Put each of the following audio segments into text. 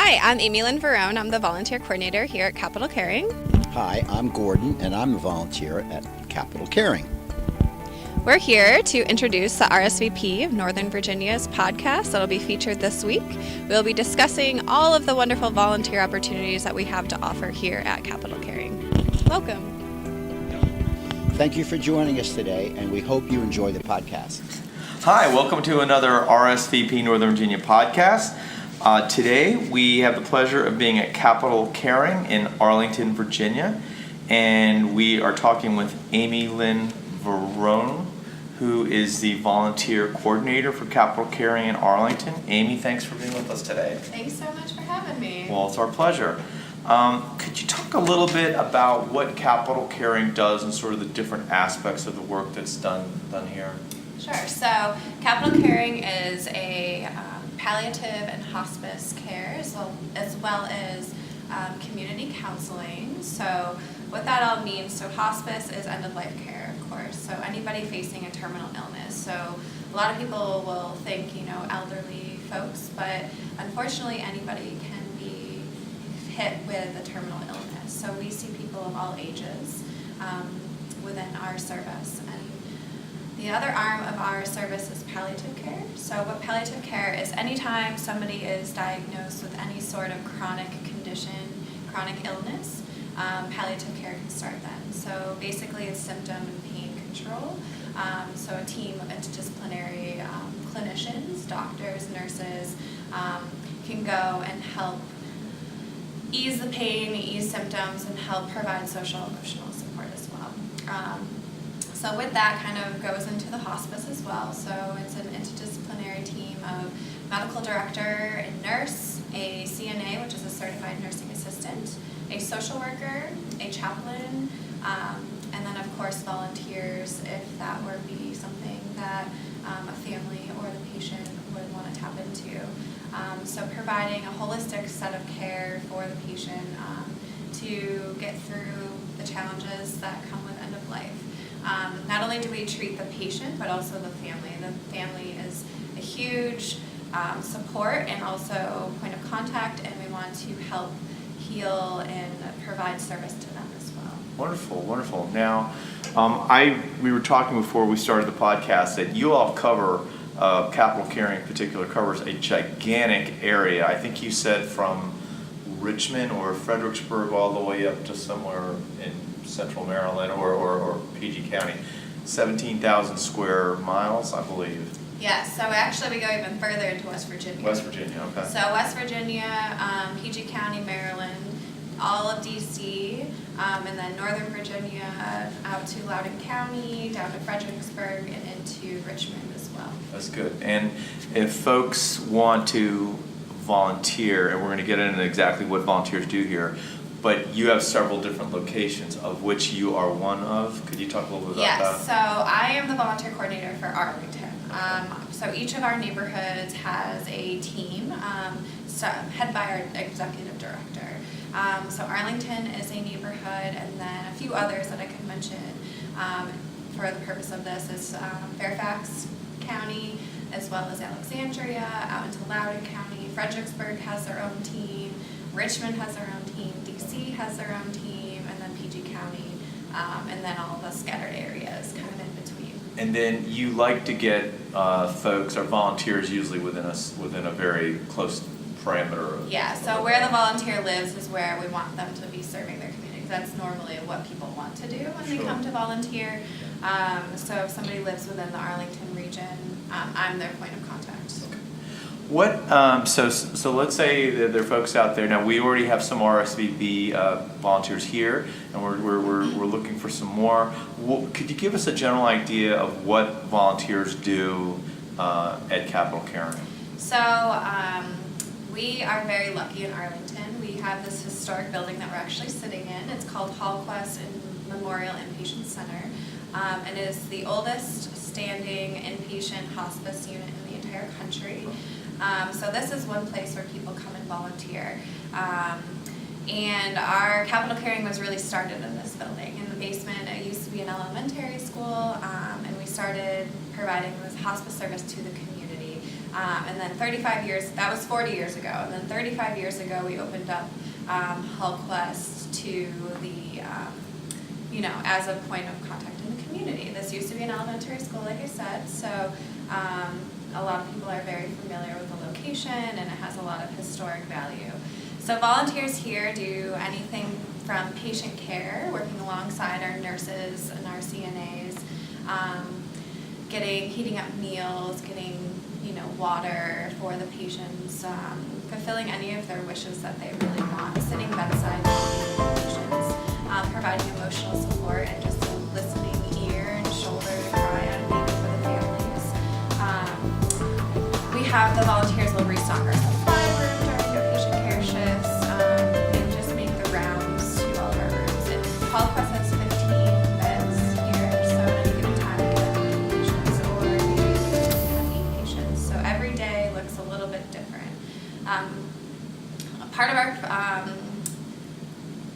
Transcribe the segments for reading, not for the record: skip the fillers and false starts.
Hi, I'm Amylyn Verrone. I'm the volunteer coordinator here at Capital Caring. Hi, I'm Gordon, and I'm a volunteer at Capital Caring. We're here to introduce the RSVP Northern Virginia's podcast that will be featured this week. We'll be discussing all of the wonderful volunteer opportunities that we have to offer here at Capital Caring. Welcome. Thank you for joining us today, and we hope you enjoy the podcast. Hi, welcome to another RSVP Northern Virginia podcast. Today we have the pleasure of being at Capital Caring in Arlington, Virginia, and we are talking with Amylyn Verrone, who is the volunteer coordinator for Capital Caring in Arlington. Amy, thanks for being with us today. Thanks so much for having me. Well, it's our pleasure. Could you talk a little bit about what Capital Caring does and sort of the different aspects of the work that's done here? Sure. So Capital Caring is a palliative and hospice care as well as community counseling. So what that all means, so hospice is end-of-life care, of course. So anybody facing a terminal illness. So a lot of people will think, elderly folks, but unfortunately anybody can be hit with a terminal illness. So we see people of all ages within our service. And the other arm of our service is palliative care. So what palliative care is, anytime somebody is diagnosed with any sort of chronic condition, chronic illness, palliative care can start then. So basically it's symptom and pain control. So a team of interdisciplinary clinicians, doctors, nurses can go and help ease the pain, ease symptoms, and help provide social and emotional support as well. So with that kind of goes into the hospice as well. So it's an interdisciplinary team of medical director and nurse, a CNA, which is a certified nursing assistant, a social worker, a chaplain, and then of course volunteers if that were be something that a family or the patient would want to tap into. So providing a holistic set of care for the patient to get through the challenges that come with end of life. Not only do we treat the patient, but also the family. The family is a huge support and also point of contact, and we want to help heal and provide service to them as well. Wonderful, wonderful. Now, we were talking before we started the podcast that you all cover, Capital Caring in particular, covers a gigantic area. I think you said from Richmond or Fredericksburg all the way up to somewhere in Central Maryland or PG County, 17,000 square miles, I believe. Yes, so actually we go even further into West Virginia. West Virginia, okay. So West Virginia, PG County, Maryland, all of DC, and then Northern Virginia out to Loudoun County, down to Fredericksburg, and into Richmond as well. That's good. And if folks want to volunteer, and we're going to get into exactly what volunteers do here, but you have several different locations, of which you are one of. Could you talk a little bit about that? Yes, so I am the volunteer coordinator for Arlington. So each of our neighborhoods has a team headed by our executive director. So Arlington is a neighborhood, and then a few others that I could mention for the purpose of this is Fairfax County, as well as Alexandria, out into Loudoun County. Fredericksburg has their own team. Richmond has their own team. DC has their own team, and then PG County, and then all the scattered areas kind of in between. And then you like to get folks or volunteers usually within a very close parameter. Yeah, so where the volunteer lives is where we want them to be serving their community. That's normally what people want to do when they come to volunteer. So if somebody lives within the Arlington region, I'm their point of contact. What so let's say that there are folks out there. Now we already have some RSVP volunteers here, and we're looking for some more. Could you give us a general idea of what volunteers do at Capital Caring? So we are very lucky in Arlington. We have this historic building that we're actually sitting in. It's called Halquist Memorial Inpatient Center. It is the oldest standing inpatient hospice unit in the entire country. So this is one place where people come and volunteer. And our Capital Caring was really started in this building. In the basement, it used to be an elementary school, and we started providing this hospice service to the community. And then 35 years, that was 40 years ago, and then 35 years ago we opened up Halquist to the, as a point of contact in the community. This used to be an elementary school, like I said, so a lot of people are very familiar with the location, and it has a lot of historic value. So volunteers here do anything from patient care, working alongside our nurses and our CNAs, heating up meals, getting water for the patients, fulfilling any of their wishes that they really want, sitting bedside with the patients, providing emotional support and just a listening ear and shoulder to cry on maybe for the families. We have the volunteers will restock our supply room during their patient care shifts, and just make the rounds to all of our rooms. And Halquist has 15 beds here, so at any given time we can have 8 patients, or maybe we can have 8 patients. So every day looks a little bit different.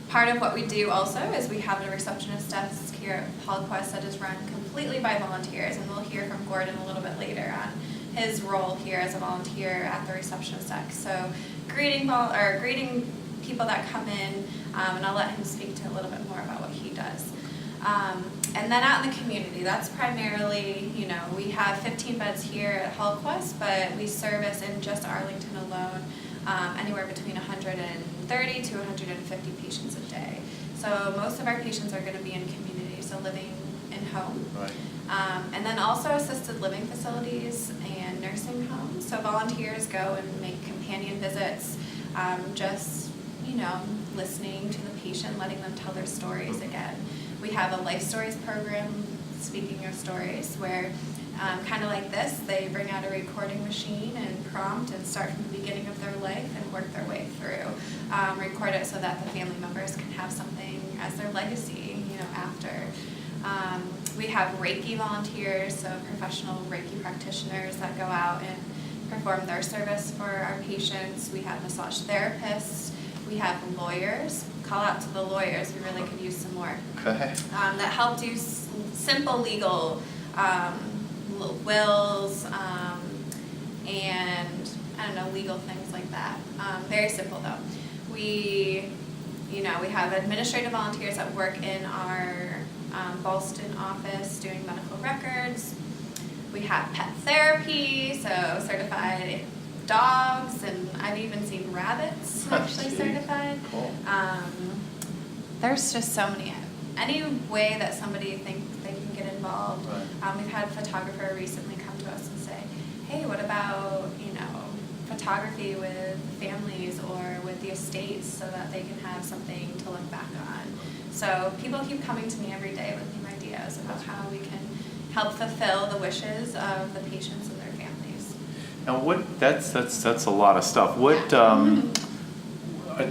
Part of what we do also is we have a receptionist desk here at Halquist that is run completely by volunteers, and we'll hear from Gordon a little bit later on his role here as a volunteer at the receptionist desk. So greeting people that come in, and I'll let him speak to a little bit more about what he does. And then out in the community, that's primarily, we have 15 beds here at Halquist, but we service in just Arlington alone anywhere between 130 to 150 patients a day. So most of our patients are going to be in community, so living in home. Right. And then also assisted living facilities and nursing homes. So volunteers go and make companion visits, listening to the patient, letting them tell their stories again. We have a life stories program, speaking your stories, where kind of like this, they bring out a recording machine and prompt and start from the beginning of their life and work their way through. Record it so that the family members can have something as their legacy, after. We have Reiki volunteers, so professional Reiki practitioners that go out and perform their service for our patients. We have massage therapists. We have lawyers. Call out to the lawyers. We really could use some more. Okay. That help do simple legal wills and legal things like that. Very simple though. We have administrative volunteers that work in our Boston office doing medical records. We have pet therapy, so certified dogs, and I've even seen rabbits actually certified. Cool. There's just so many. Any way that somebody thinks they can get involved. Right. We've had a photographer recently come to us and say, hey, what about, photography with families or with the estates so that they can have something to look back on. So people keep coming to me every day with new ideas about how we can help fulfill the wishes of the patients and their families. Now, that's a lot of stuff. What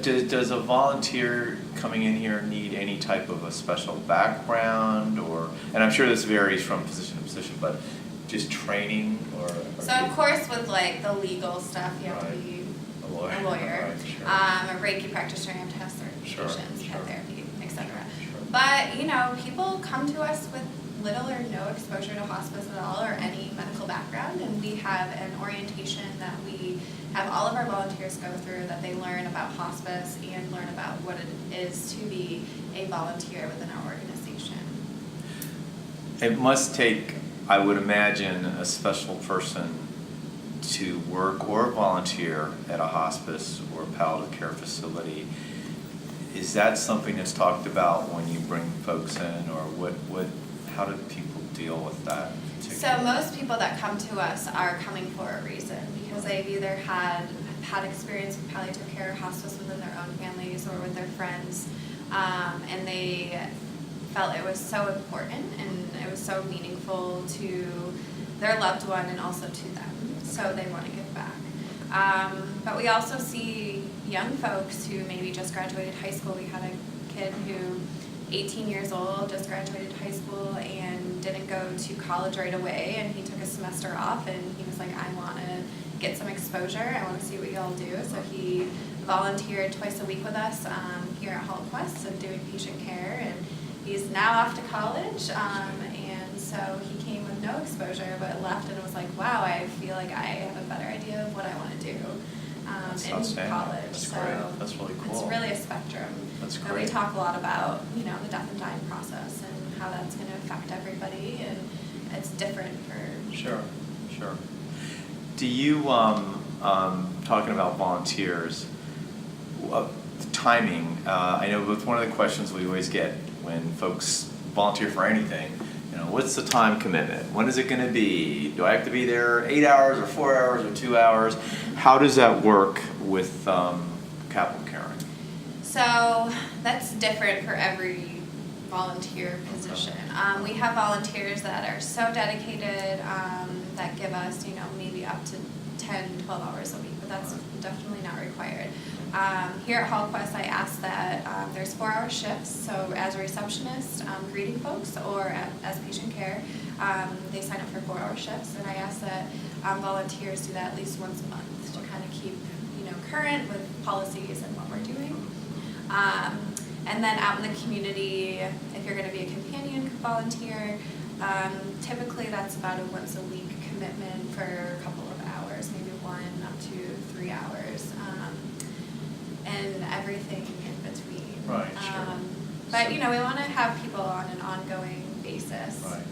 does a volunteer coming in here need any type of a special background, and I'm sure this varies from position to position, but just training or So of course with like the legal stuff you have to Right. be a lawyer? Right, sure. a Reiki practitioner, you have to have certifications, Sure. pet therapy, etc. Sure. But people come to us with little or no exposure to hospice at all or any medical background, and we have an orientation that we have all of our volunteers go through, that they learn about hospice and learn about what it is to be a volunteer within our organization. It must take, I would imagine, a special person to work or volunteer at a hospice or a palliative care facility. Is that something that's talked about when you bring folks in, or how do people deal with that? So most people that come to us are coming for a reason, because they've either had experience with palliative care or hospice within their own families or with their friends, and they felt it was so important and it was so meaningful to their loved one and also to them, so they want to give back. But we also see young folks who maybe just graduated high school. We had a kid who 18 years old, just graduated high school and didn't go to college right away, and he took a semester off and he was like, I want to get some exposure, I want to see what y'all do. So he volunteered twice a week with us here at Halquist and doing patient care, and he's now off to college, and so he came with no exposure, but left and was like, wow, I feel like I have a better idea of what I want to do That's in outstanding. college. That's So great. That's really cool. it's really a spectrum. That's And great. we talk a lot about, you know, the death and dying process and how that's going to affect everybody, and it's different for. Sure. Do you, talking about volunteers, timing, I know with one of the questions we always get when folks volunteer for anything, you know, what's the time commitment? When is it going to be? Do I have to be there 8 hours or 4 hours or 2 hours? How does that work with capital caring? So that's different for every volunteer position. We have volunteers that are so dedicated that give us, you know, maybe up to 10, 12 hours a week, but that's definitely not required. Here at Halquist, I ask that there's 4-hour shifts, so as a receptionist, greeting folks, or as patient care, they sign up for 4-hour shifts, and I ask that volunteers do that at least once a month to kind of keep, you know, current with policies and what we're doing. And then out in the community, if you're going to be a companion volunteer, typically that's about a once a week commitment for a couple of hours, maybe 1 up to 3 hours, and everything in between. Right, sure. But you know, we want to have people on an ongoing basis. Right.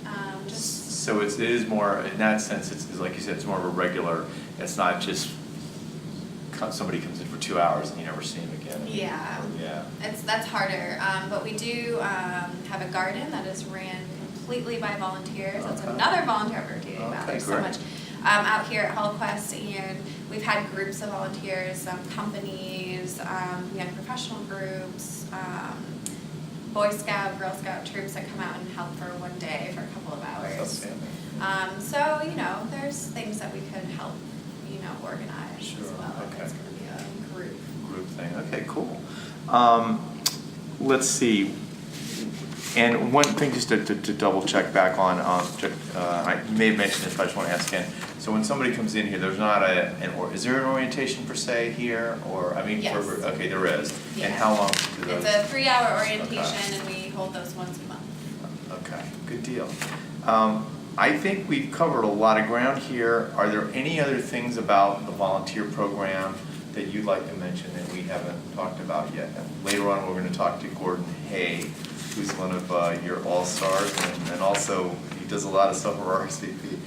Just So it is more, in that sense, it's like you said, it's more of a regular, it's not just somebody comes in for 2 hours and you never see them again. yeah. Yeah. That's harder, but we do have a garden that is ran completely by volunteers. That's Okay. another volunteer opportunity. Wow, Okay, there's so great. much out here at Halquist, and we've had groups of volunteers, companies, young professional groups, Boy Scout, Girl Scout troops that come out and help for one day for a couple of hours. Outstanding. So you know, there's things that we could help, you know, organize Sure, as well. If okay. it's going to be a group. Group thing. Okay, cool. Let's see. And one thing just to double check back on, you may have mentioned this, but I just want to ask again. So when somebody comes in here, there's not is there an orientation per se here, or I mean, Yes. okay, there is. Yes. And how long do those? It's a 3-hour orientation, Okay. and we hold those once a month. Okay, good deal. I think we've covered a lot of ground here. Are there any other things about the volunteer program that you'd like to mention that we haven't talked about yet? And later on, we're going to talk to Gordon Hay, who's one of your all-stars, and also he does a lot of stuff for RSVP.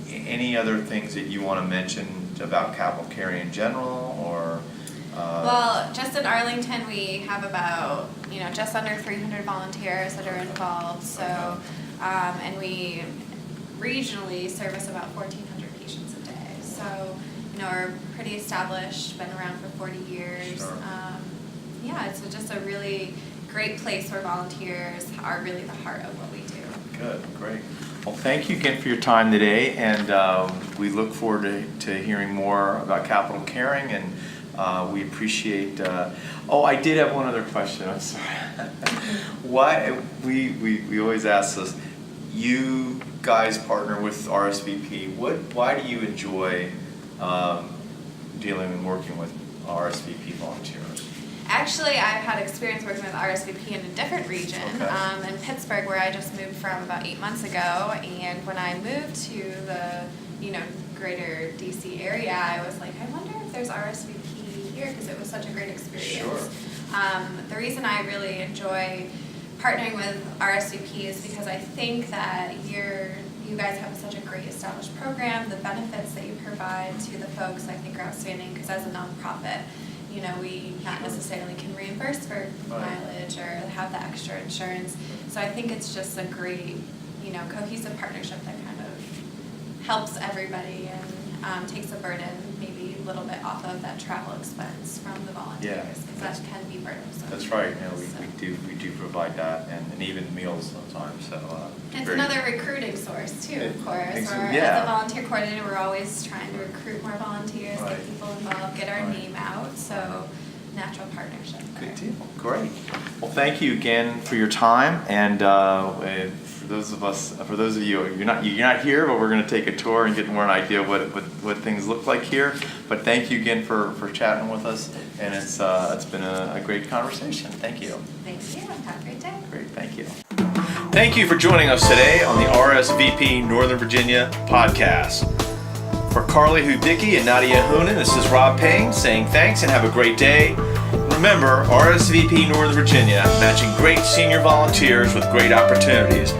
Any other things that you want to mention about capital caring in general, or? Well, just in Arlington, we have about, you know, just under 300 volunteers that are involved. So, and we regionally service about 1,400 patients a day. So, you know, we're pretty established, been around for 40 years. Sure. Yeah, it's just a really great place where volunteers are really the heart of what we do. Good, great. Well, thank you again for your time today, and we look forward to hearing more about capital caring, and we appreciate. I did have one other question. I'm sorry. Why we always ask this? You guys partner with RSVP. Why do you enjoy dealing and working with RSVP volunteers? Actually, I've had experience working with RSVP in a different region, Okay. in Pittsburgh, where I just moved from about 8 months ago. And when I moved to the, you know, greater DC area, I was like, I wonder if there's RSVP here, because it was such a great experience. Sure. The reason I really enjoy partnering with RSVP is because I think that you guys have such a great established program. The benefits that you provide to the folks, I think, are outstanding, because as a nonprofit, you know, we not necessarily can reimburse for mileage or have the extra insurance. So I think it's just a great, you know, cohesive partnership that kind of helps everybody and takes a burden maybe a little bit off of that travel expense from the volunteers, because that can be burdensome. That's right. You know, we do provide that, and even meals sometimes. So It's another recruiting source too, of course. As yeah. a volunteer coordinator, we're always trying to recruit more volunteers, Right. get people involved, get our Right. name out. So natural partnership there. Good deal. Great. Well, thank you again for your time, and for those of you, you're not here, but we're going to take a tour and get more an idea of what things look like here. But thank you again for chatting with us, and it's been a great conversation. Thank you. Thank you. Have a great day. Great. Thank you. Thank you for joining us today on the RSVP Northern Virginia podcast. For Carly Hudicki and Nadia Hoonen, this is Rob Payne saying thanks and have a great day. Remember, RSVP Northern Virginia, matching great senior volunteers with great opportunities.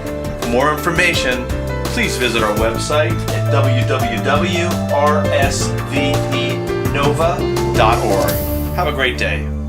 For more information, please visit our website at www.rsvpnova.org. Have a great day.